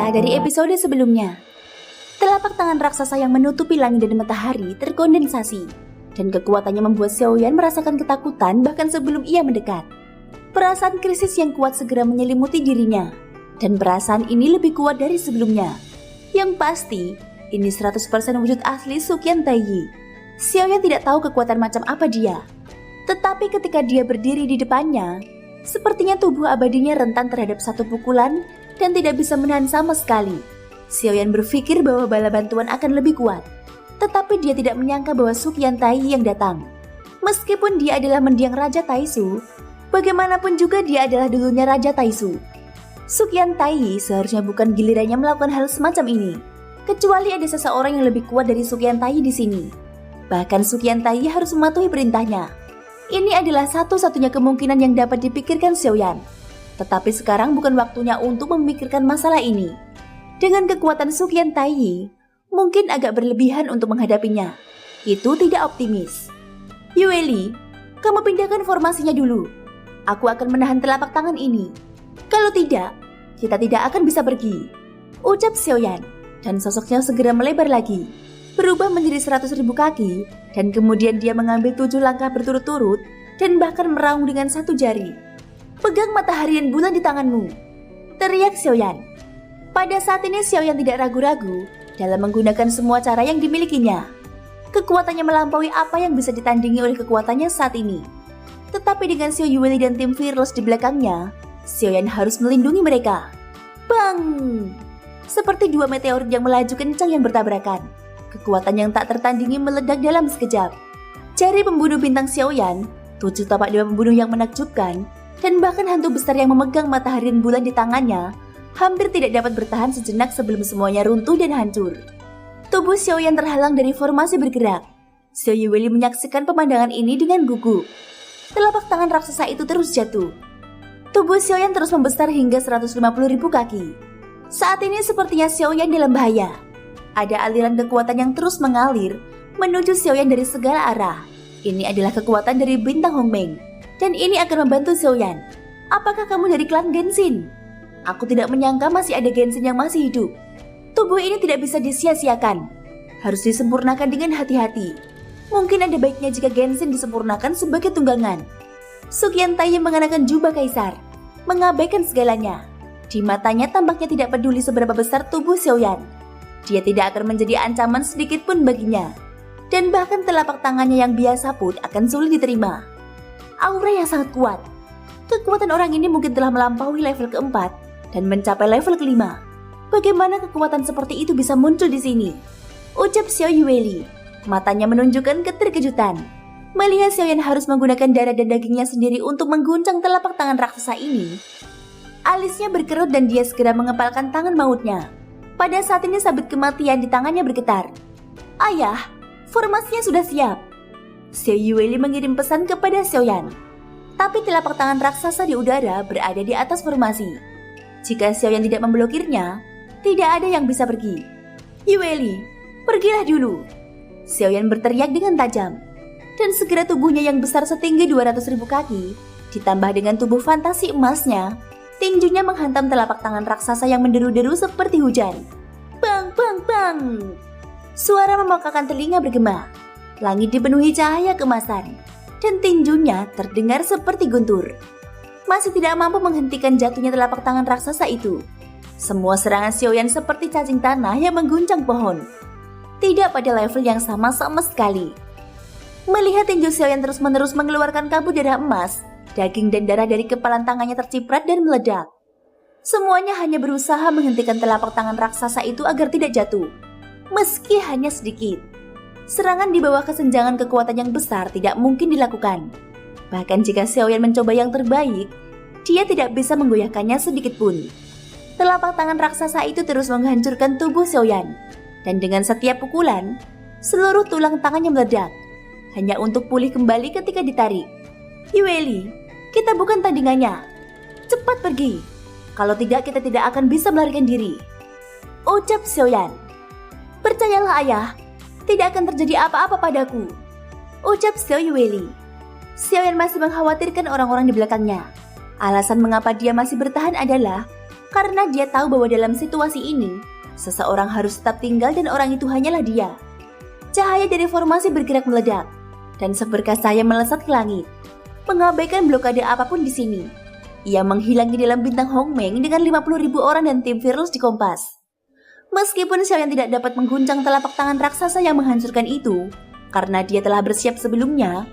cerita dari episode sebelumnya. Telapak tangan raksasa yang menutupi langit dan matahari terkondensasi, dan kekuatannya membuat Xiaoyan merasakan ketakutan bahkan sebelum ia mendekat. Perasaan krisis yang kuat segera menyelimuti dirinya, dan perasaan ini lebih kuat dari sebelumnya. Yang pasti, ini 100% wujud asli Suqian Taiyi. Xiaoyan tidak tahu kekuatan macam apa dia. Tetapi ketika dia berdiri di depannya, sepertinya tubuh abadinya rentan terhadap satu pukulan dan tidak bisa menahan sama sekali. Xiaoyan berpikir bahwa bala bantuan akan lebih kuat, tetapi dia tidak menyangka bahwa Suqian Taiyi yang datang. Meskipun dia adalah mendiang Raja Taisu, bagaimanapun juga dia adalah dulunya Raja Taisu. Suqian Taiyi seharusnya bukan gilirannya melakukan hal semacam ini, kecuali ada seseorang yang lebih kuat dari Suqian Taiyi di sini. Bahkan Suqian Taiyi harus mematuhi perintahnya. Ini adalah satu-satunya kemungkinan yang dapat dipikirkan Xiaoyan. Tetapi sekarang bukan waktunya untuk memikirkan masalah ini. Dengan kekuatan Suqian Taiyi, mungkin agak berlebihan untuk menghadapinya. Itu tidak optimis. Yueli, kamu pindahkan formasinya dulu. Aku akan menahan telapak tangan ini. Kalau tidak, kita tidak akan bisa pergi, ucap Xiaoyan, dan sosoknya segera melebar lagi, berubah menjadi 100.000 kaki, dan kemudian dia mengambil 7 langkah berturut-turut dan bahkan meraung dengan 1 jari. Pegang matahari dan bulan di tanganmu, teriak Xiaoyan. Pada saat ini Xiaoyan tidak ragu-ragu dalam menggunakan semua cara yang dimilikinya. Kekuatannya melampaui apa yang bisa ditandingi oleh kekuatannya saat ini. Tetapi dengan Xiao Yueli dan tim Fearless di belakangnya, Xiaoyan harus melindungi mereka. Bang! Seperti 2 meteor yang melaju kencang yang bertabrakan. Kekuatan yang tak tertandingi meledak dalam sekejap. Jari pembunuh bintang Xiaoyan, 7 tapak dewa pembunuh yang menakjubkan, dan bahkan hantu besar yang memegang matahari dan bulan di tangannya, hampir tidak dapat bertahan sejenak sebelum semuanya runtuh dan hancur. Tubuh Xiaoyan terhalang dari formasi bergerak. Xiao Yueli menyaksikan pemandangan ini dengan gugup. Telapak tangan raksasa itu terus jatuh. Tubuh Xiaoyan terus membesar hingga 150.000 kaki. Saat ini sepertinya Xiaoyan dalam bahaya. Ada aliran kekuatan yang terus mengalir menuju Xiaoyan dari segala arah. Ini adalah kekuatan dari bintang Hongmeng, dan ini akan membantu Xiaoyan. Apakah kamu dari klan Genshin? Aku tidak menyangka masih ada Genshin yang masih hidup. Tubuh ini tidak bisa disia-siakan. Harus disempurnakan dengan hati-hati. Mungkin ada baiknya jika Genshin disempurnakan sebagai tunggangan. Suqian Taiyi mengenakan jubah kaisar, mengabaikan segalanya. Di matanya tampaknya tidak peduli seberapa besar tubuh Xiaoyan. Dia tidak akan menjadi ancaman sedikit pun baginya. Dan bahkan telapak tangannya yang biasa pun akan sulit diterima. Aura yang sangat kuat. Kekuatan orang ini mungkin telah melampaui level keempat dan mencapai level kelima. Bagaimana kekuatan seperti itu bisa muncul di sini? Ucap Xiao Yueli. Matanya menunjukkan keterkejutan. Melihat Xiaoyan harus menggunakan darah dan dagingnya sendiri untuk mengguncang telapak tangan raksasa ini. Alisnya berkerut dan dia segera mengepalkan tangan mautnya. Pada saat ini sabit kematian di tangannya bergetar. Ayah, formasinya sudah siap. Xiao Yueli mengirim pesan kepada Xiaoyan. Tapi telapak tangan raksasa di udara berada di atas formasi. Jika Xiaoyan tidak memblokirnya, tidak ada yang bisa pergi. Yueli, pergilah dulu. Xiaoyan berteriak dengan tajam. Dan segera tubuhnya yang besar setinggi 200.000 kaki, ditambah dengan tubuh fantasi emasnya, tinjunya menghantam telapak tangan raksasa yang menderu-deru seperti hujan. Bang, bang, bang. Suara memekakan telinga bergema. Langit dipenuhi cahaya kemasan, dan tinjunya terdengar seperti guntur. Masih tidak mampu menghentikan jatuhnya telapak tangan raksasa itu. Semua serangan Xiaoyan seperti cacing tanah yang mengguncang pohon. Tidak pada level yang sama sekali. Melihat tinju Xiaoyan terus-menerus mengeluarkan kabut darah emas, daging dan darah dari kepalan tangannya terciprat dan meledak. Semuanya hanya berusaha menghentikan telapak tangan raksasa itu agar tidak jatuh, meski hanya sedikit. Serangan di bawah kesenjangan kekuatan yang besar tidak mungkin dilakukan. Bahkan jika Xiaoyan mencoba yang terbaik, dia tidak bisa menggoyahkannya sedikit pun. Telapak tangan raksasa itu terus menghancurkan tubuh Xiaoyan. Dan dengan setiap pukulan, seluruh tulang tangannya meledak, hanya untuk pulih kembali ketika ditarik. Yueli, kita bukan tandingannya. Cepat pergi. Kalau tidak, kita tidak akan bisa melarikan diri, ucap Xiaoyan. Percayalah ayah, tidak akan terjadi apa-apa padaku, ucap Xiao Yueli. Xiaoyan masih mengkhawatirkan orang-orang di belakangnya. Alasan mengapa dia masih bertahan adalah Karena dia tahu bahwa dalam situasi ini, seseorang harus tetap tinggal dan orang itu hanyalah dia. Cahaya dari formasi bergerak meledak, dan seberkas cahaya melesat ke langit, mengabaikan blokade apapun di sini. Ia menghilang di dalam bintang Hongmeng dengan 50.000 orang dan tim Fearless di Kompas. Meskipun Xiaoyan tidak dapat mengguncang telapak tangan raksasa yang menghancurkan itu, karena dia telah bersiap sebelumnya,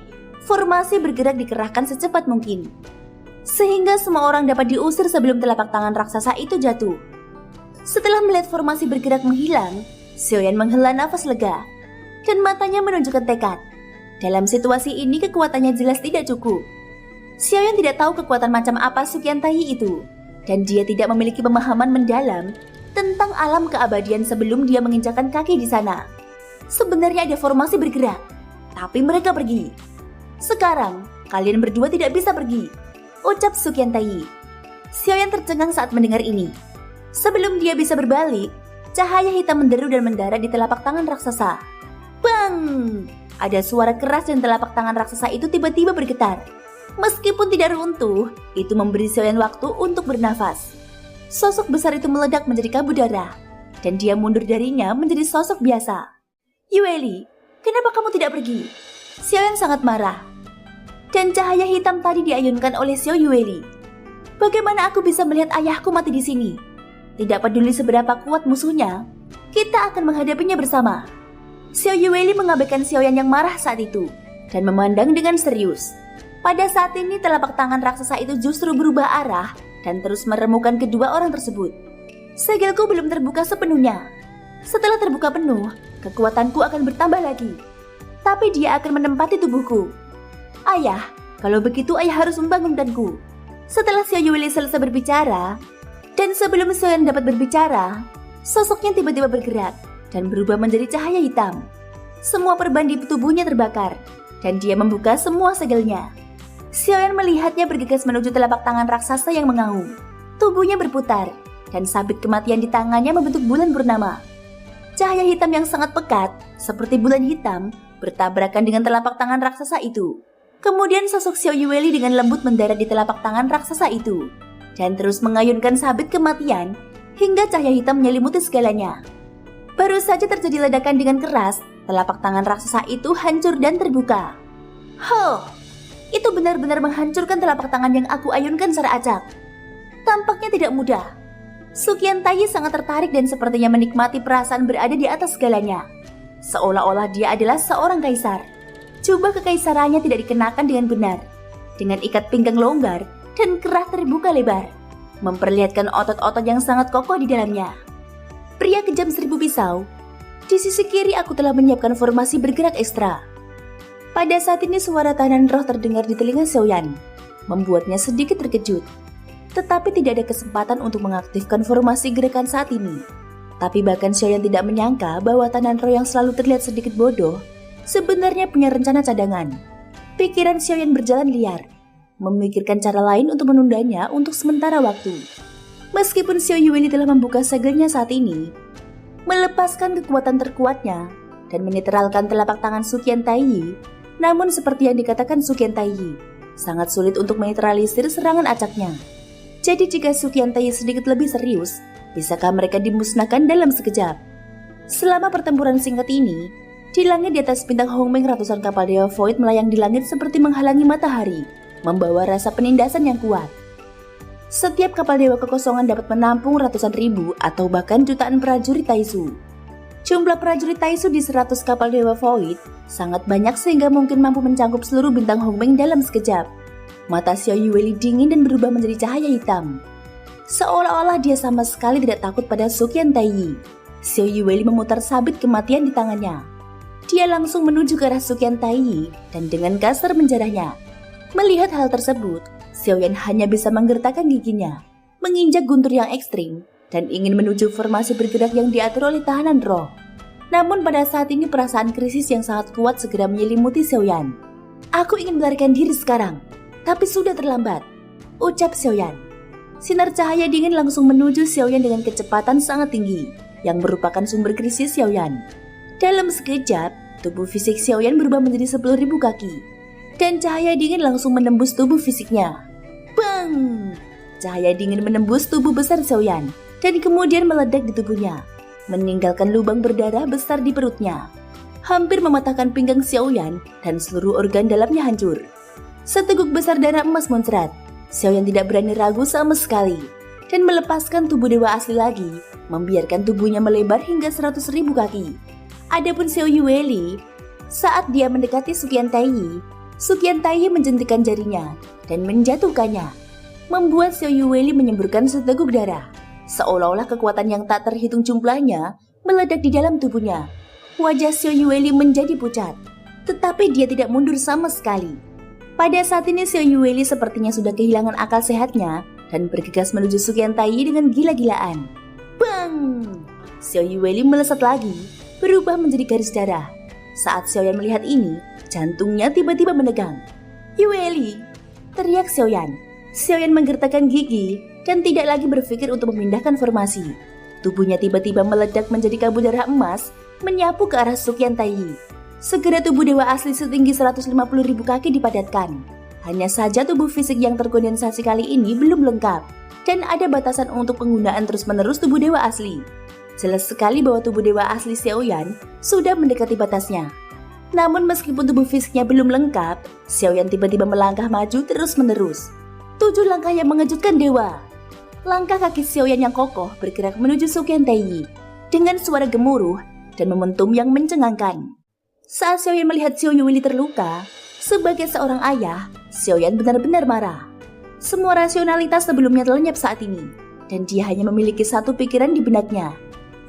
formasi bergerak dikerahkan secepat mungkin, sehingga semua orang dapat diusir sebelum telapak tangan raksasa itu jatuh. Setelah melihat formasi bergerak menghilang, Xiaoyan menghela nafas lega, dan matanya menunjukkan tekad. Dalam situasi ini kekuatannya jelas tidak cukup. Xiaoyan tidak tahu kekuatan macam apa Suqian Taiyi itu, dan dia tidak memiliki pemahaman mendalam tentang alam keabadian sebelum dia menginjakkan kaki di sana. Sebenarnya ada formasi bergerak, tapi mereka pergi. Sekarang, kalian berdua tidak bisa pergi, ucap Suqian Taiyi. Xiaoyan tercengang saat mendengar ini. Sebelum dia bisa berbalik, cahaya hitam menderu dan mendarat di telapak tangan raksasa. Bang! Ada suara keras dan telapak tangan raksasa itu tiba-tiba bergetar. Meskipun tidak runtuh, itu memberi Xiaoyan waktu untuk bernafas. Sosok besar itu meledak menjadi kabut darah, dan dia mundur darinya menjadi sosok biasa. Yueli, kenapa kamu tidak pergi? Xiaoyan sangat marah. Dan cahaya hitam tadi diayunkan oleh Xiao Yueli. Bagaimana aku bisa melihat ayahku mati di sini? Tidak peduli seberapa kuat musuhnya, kita akan menghadapinya bersama. Xiao Yueli mengabaikan Xiaoyan yang marah saat itu dan memandang dengan serius. Pada saat ini telapak tangan raksasa itu justru berubah arah dan terus meremukan kedua orang tersebut. Segelku belum terbuka sepenuhnya. Setelah terbuka penuh, kekuatanku akan bertambah lagi. Tapi dia akan menempati tubuhku. Ayah, kalau begitu ayah harus membangunkanku. Setelah Xiao Yueli selesai berbicara, dan sebelum Xiaoyan dapat berbicara, sosoknya tiba-tiba bergerak dan berubah menjadi cahaya hitam. Semua perban di tubuhnya terbakar, dan dia membuka semua segelnya. Xiaoyan melihatnya bergegas menuju telapak tangan raksasa yang mengaum. Tubuhnya berputar, dan sabit kematian di tangannya membentuk bulan purnama. Cahaya hitam yang sangat pekat, seperti bulan hitam, bertabrakan dengan telapak tangan raksasa itu. Kemudian sosok Xiao Yueli dengan lembut mendarat di telapak tangan raksasa itu, dan terus mengayunkan sabit kematian, hingga cahaya hitam menyelimuti segalanya. Baru saja terjadi ledakan dengan keras, telapak tangan raksasa itu hancur dan terbuka. Itu benar-benar menghancurkan telapak tangan yang aku ayunkan secara acak. Tampaknya tidak mudah. Suqian Taiyi sangat tertarik dan sepertinya menikmati perasaan berada di atas segalanya. Seolah-olah dia adalah seorang kaisar. Jubah kekaisarannya tidak dikenakan dengan benar, dengan ikat pinggang longgar dan kerah terbuka lebar, memperlihatkan otot-otot yang sangat kokoh di dalamnya. Pria kejam 1000 pisau. Di sisi kiri aku telah menyiapkan formasi bergerak ekstra. Pada saat ini suara tahanan roh terdengar di telinga Xiaoyan, membuatnya sedikit terkejut. Tetapi tidak ada kesempatan untuk mengaktifkan formasi gerakan saat ini. Tapi bahkan Xiaoyan tidak menyangka bahwa tahanan roh yang selalu terlihat sedikit bodoh, sebenarnya punya rencana cadangan. Pikiran Xiaoyan berjalan liar, memikirkan cara lain untuk menundanya untuk sementara waktu. Meskipun Xiao Yueli telah membuka segelnya saat ini, melepaskan kekuatan terkuatnya dan menetralkan telapak tangan Suqian Taiyi, namun seperti yang dikatakan Suqian Taiyi, sangat sulit untuk menetralisir serangan acaknya. Jadi jika Suqian Taiyi sedikit lebih serius, bisakah mereka dimusnahkan dalam sekejap? Selama pertempuran singkat ini, di langit di atas bintang Hongmeng ratusan kapal Dewa Void melayang di langit seperti menghalangi matahari, membawa rasa penindasan yang kuat. Setiap kapal Dewa Kekosongan dapat menampung ratusan ribu atau bahkan jutaan prajurit Taizu. Jumlah prajurit Taizu di 100 kapal Dewa Void sangat banyak sehingga mungkin mampu mencangkup seluruh bintang Hongmeng dalam sekejap. Mata Xiao Yueli dingin dan berubah menjadi cahaya hitam. Seolah-olah dia sama sekali tidak takut pada Suqian Taiyi. Xiao Yueli memutar sabit kematian di tangannya. Dia langsung menuju ke arah Suqian Taiyi dan dengan kasar menjarahnya. Melihat hal tersebut, Xiaoyan hanya bisa menggertakkan giginya, menginjak guntur yang ekstrim, dan ingin menuju formasi bergerak yang diatur oleh tahanan roh. Namun pada saat ini perasaan krisis yang sangat kuat segera menyelimuti Xiaoyan. Aku ingin melarikan diri sekarang, tapi sudah terlambat, ucap Xiaoyan. Sinar cahaya dingin langsung menuju Xiaoyan dengan kecepatan sangat tinggi, yang merupakan sumber krisis Xiaoyan. Dalam sekejap, tubuh fisik Xiaoyan berubah menjadi 10.000 kaki, dan cahaya dingin langsung menembus tubuh fisiknya. Bang! Cahaya dingin menembus tubuh besar Xiaoyan dan kemudian meledak di tubuhnya, meninggalkan lubang berdarah besar di perutnya. Hampir mematahkan pinggang Xiaoyan dan seluruh organ dalamnya hancur. Seteguk besar darah emas muncrat. Xiaoyan tidak berani ragu sama sekali dan melepaskan tubuh dewa asli lagi, membiarkan tubuhnya melebar hingga 100.000 kaki. Adapun Xiao Yueli, saat dia mendekati Suqian Taiyi menjentikan jarinya dan menjatuhkannya, membuat Xiao Yueli menyemburkan seteguk darah. Seolah-olah kekuatan yang tak terhitung jumlahnya meledak di dalam tubuhnya. Wajah Xiao Yueli menjadi pucat, tetapi dia tidak mundur sama sekali. Pada saat ini Xiao Yueli sepertinya sudah kehilangan akal sehatnya dan bergegas menuju Suqian Taiyi dengan gila-gilaan. Bang! Xiao Yueli melesat lagi, berubah menjadi garis darah. Saat Xiaoyan melihat ini, jantungnya tiba-tiba menegang. Yueli! Teriak Xiaoyan. Xiaoyan menggertakkan gigi dan tidak lagi berpikir untuk memindahkan formasi. Tubuhnya tiba-tiba meledak menjadi kabut darah emas, menyapu ke arah Suqian Taiyi. Segera tubuh dewa asli setinggi 150.000 kaki dipadatkan. Hanya saja tubuh fisik yang terkondensasi kali ini belum lengkap, dan ada batasan untuk penggunaan terus-menerus tubuh dewa asli. Jelas sekali bahwa tubuh dewa asli Xiaoyan sudah mendekati batasnya. Namun meskipun tubuh fisiknya belum lengkap, Xiaoyan tiba-tiba melangkah maju terus-menerus. 7 langkah yang mengejutkan dewa. Langkah kaki Xiaoyan yang kokoh bergerak menuju Suqian Taiyi dengan suara gemuruh dan momentum yang mencengangkan. Saat Xiaoyan melihat Xiao Yueli terluka, sebagai seorang ayah, Xiaoyan benar-benar marah. Semua rasionalitas sebelumnya lenyap saat ini, dan dia hanya memiliki satu pikiran di benaknya,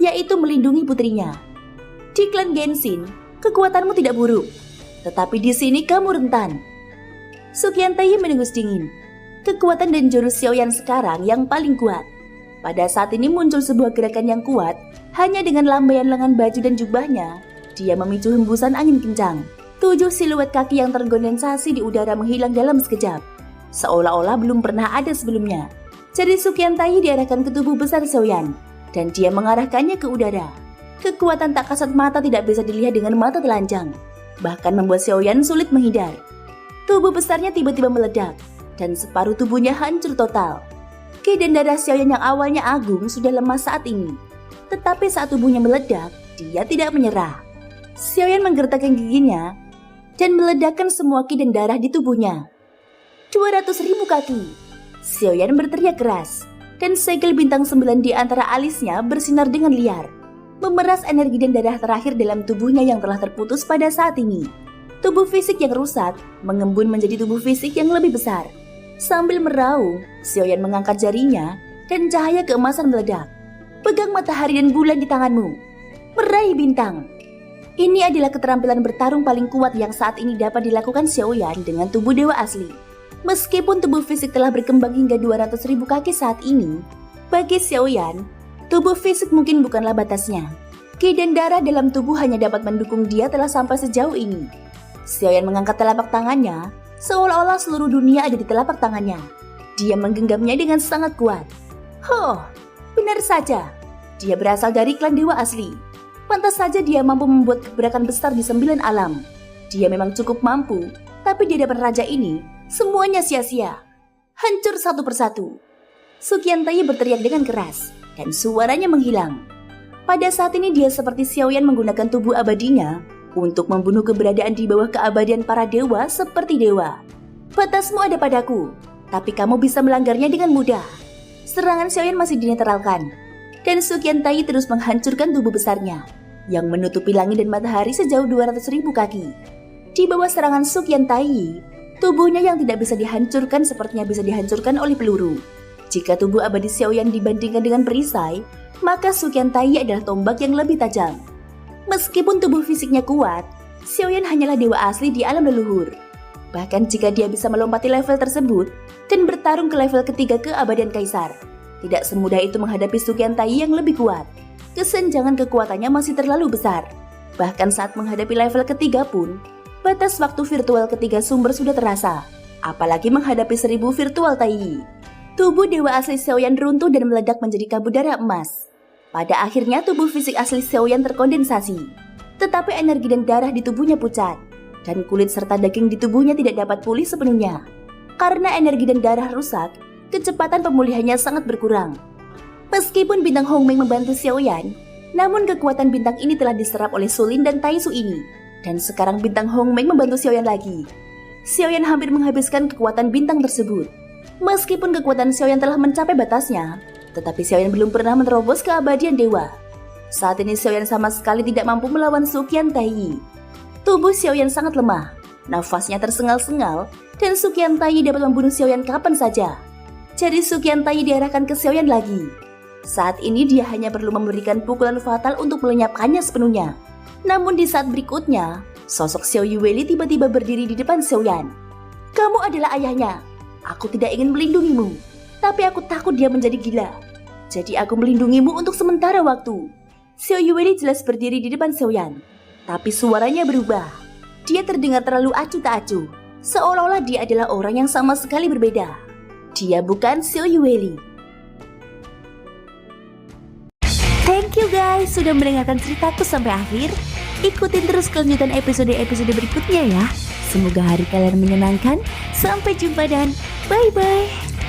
yaitu melindungi putrinya. Di klan Genshin, kekuatanmu tidak buruk, tetapi di sini kamu rentan. Suqian Taiyi mendengus dingin. Kekuatan dan jurus Xiaoyan sekarang yang paling kuat. Pada saat ini muncul sebuah gerakan yang kuat, hanya dengan lambaian lengan baju dan jubahnya, dia memicu hembusan angin kencang. 7 siluet kaki yang terkondensasi di udara menghilang dalam sekejap, seolah-olah belum pernah ada sebelumnya. Jari Suqian Taiyi diarahkan ke tubuh besar Xiaoyan, dan dia mengarahkannya ke udara. Kekuatan tak kasat mata tidak bisa dilihat dengan mata telanjang, bahkan membuat Xiaoyan sulit menghindar. Tubuh besarnya tiba-tiba meledak, dan separuh tubuhnya hancur total. Ki dan darah Xiaoyan yang awalnya agung sudah lemah saat ini, tetapi saat tubuhnya meledak, dia tidak menyerah. Xiaoyan menggertakkan giginya dan meledakkan semua ki dan darah di tubuhnya. 200.000 kaki. Xiaoyan berteriak keras, dan segel bintang 9 di antara alisnya bersinar dengan liar, memeras energi dan darah terakhir dalam tubuhnya yang telah terputus pada saat ini. Tubuh fisik yang rusak mengembun menjadi tubuh fisik yang lebih besar. Sambil meraung, Xiaoyan mengangkat jarinya dan cahaya keemasan meledak. Pegang matahari dan bulan di tanganmu. Meraih bintang. Ini adalah keterampilan bertarung paling kuat yang saat ini dapat dilakukan Xiaoyan dengan tubuh dewa asli. Meskipun tubuh fisik telah berkembang hingga 200.000 kaki saat ini, bagi Xiaoyan, tubuh fisik mungkin bukanlah batasnya. Ki dan darah dalam tubuh hanya dapat mendukung dia telah sampai sejauh ini. Xiaoyan mengangkat telapak tangannya, seolah-olah seluruh dunia ada di telapak tangannya. Dia menggenggamnya dengan sangat kuat. Benar saja. Dia berasal dari klan dewa asli. Pantas saja dia mampu membuat gebrakan besar di 9 alam. Dia memang cukup mampu, tapi di hadapan raja ini, semuanya sia-sia. Hancur satu persatu. Suqian Taiyi berteriak dengan keras, dan suaranya menghilang. Pada saat ini dia seperti Xiaoyan menggunakan tubuh abadinya untuk membunuh keberadaan di bawah keabadian para dewa seperti dewa. Batasmu ada padaku, tapi kamu bisa melanggarnya dengan mudah. Serangan Xiaoyan masih dinetralkan, dan Suqian Taiyi terus menghancurkan tubuh besarnya yang menutupi langit dan matahari sejauh 200.000 kaki. Di bawah serangan Suqian Taiyi, tubuhnya yang tidak bisa dihancurkan sepertinya bisa dihancurkan oleh peluru. Jika tubuh abadi Xiaoyan dibandingkan dengan perisai, maka Suqian Taiyi adalah tombak yang lebih tajam. Meskipun tubuh fisiknya kuat, Xiaoyan hanyalah dewa asli di alam leluhur. Bahkan jika dia bisa melompati level tersebut dan bertarung ke level ketiga keabadian kaisar, tidak semudah itu menghadapi Suqian Taiyi yang lebih kuat. Kesenjangan kekuatannya masih terlalu besar. Bahkan saat menghadapi level ketiga pun, batas waktu virtual ketiga sumber sudah terasa. Apalagi menghadapi 1000 virtual Taiyi. Tubuh dewa asli Xiaoyan runtuh dan meledak menjadi kabut darah emas. Pada akhirnya tubuh fisik asli Xiaoyan terkondensasi. Tetapi energi dan darah di tubuhnya pucat, dan kulit serta daging di tubuhnya tidak dapat pulih sepenuhnya. Karena energi dan darah rusak, kecepatan pemulihannya sangat berkurang. Meskipun bintang Hongmeng membantu Xiaoyan, namun kekuatan bintang ini telah diserap oleh Sulin dan Taisu ini. Dan sekarang bintang Hongmeng membantu Xiaoyan lagi. Xiaoyan hampir menghabiskan kekuatan bintang tersebut. Meskipun kekuatan Xiaoyan telah mencapai batasnya, tetapi Xiaoyan belum pernah menerobos keabadian dewa. Saat ini Xiaoyan sama sekali tidak mampu melawan Su Qiantai. Tubuh Xiaoyan sangat lemah, nafasnya tersengal-sengal, dan Su Qiantai dapat membunuh Xiaoyan kapan saja. Jadi Su Qiantai diarahkan ke Xiaoyan lagi. Saat ini dia hanya perlu memberikan pukulan fatal untuk melenyapkannya sepenuhnya. Namun di saat berikutnya, sosok Xiao Yueli tiba-tiba berdiri di depan Xiaoyan. "Kamu adalah ayahnya. Aku tidak ingin melindungimu, tapi aku takut dia menjadi gila. Jadi aku melindungimu untuk sementara waktu." Xiao Yueli jelas berdiri di depan Xiaoyan, tapi suaranya berubah. Dia terdengar terlalu acuh tak acuh, seolah-olah dia adalah orang yang sama sekali berbeda. Dia bukan Xiao Yueli. Thank you guys sudah mendengarkan ceritaku sampai akhir. Ikutin terus kelanjutan episode-episode berikutnya ya. Semoga hari kalian menyenangkan. Sampai jumpa dan bye-bye.